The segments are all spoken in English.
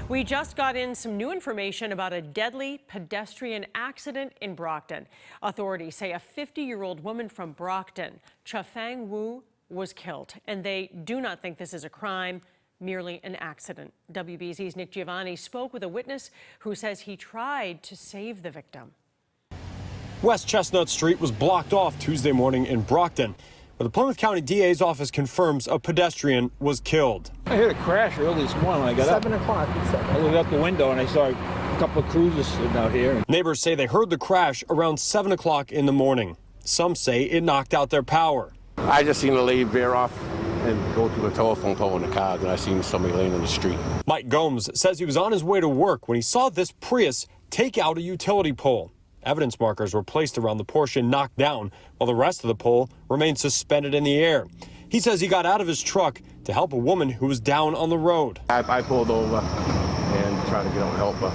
We just got in some new information about a deadly pedestrian accident in Brockton. Authorities say a 50-year-old woman from Brockton, Chafang Wu, was killed, and they do not think this is a crime, merely an accident. WBZ's Nick Giovanni spoke with a witness who says he tried to save the victim. West Chestnut Street was blocked off Tuesday morning in Brockton, where the Plymouth County DA's office confirms a pedestrian was killed. I heard a crash early this morning when I got 7 o'clock. I looked out the window and I saw a couple of cruisers sitting out here. Neighbors say they heard the crash around 7 o'clock in the morning. Some say it knocked out their power. I just seen the lady veer off and go to the telephone pole in the car, and I seen somebody laying in the street. Mike Gomes says he was on his way to work when he saw this Prius take out a utility pole. Evidence markers were placed around the portion knocked down, while the rest of the pole remained suspended in the air. He says he got out of his truck to help a woman who was down on the road. I pulled over and tried to get out and help her.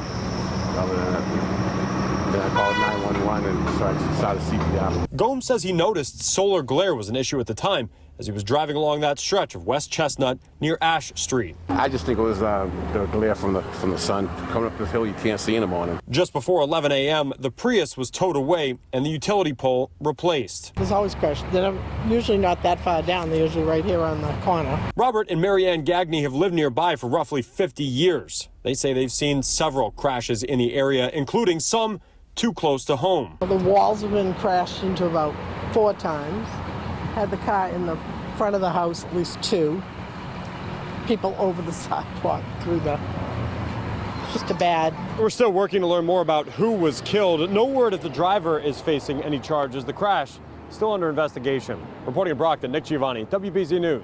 Other than that, then I called 911 and started CPR. Gomes says he noticed solar glare was an issue at the time as he was driving along that stretch of West Chestnut near Ash Street. I just think it was the glare from the sun. Coming up this hill you can't see in the morning. Just before 11 a.m., the Prius was towed away and the utility pole replaced. There's always crashes. They're usually not that far down. They're usually right here on the corner. Robert and Marianne Gagney have lived nearby for roughly 50 years. They say they've seen several crashes in the area, including some too close to home. The walls have been crashed into about 4 times. Had the car in the front of the house at least 2. People over the sidewalk through the... Just a bad... We're still working to learn more about who was killed. No word if the driver is facing any charges. The crash still under investigation. Reporting in Brockton, Nick Giovanni, WBZ News.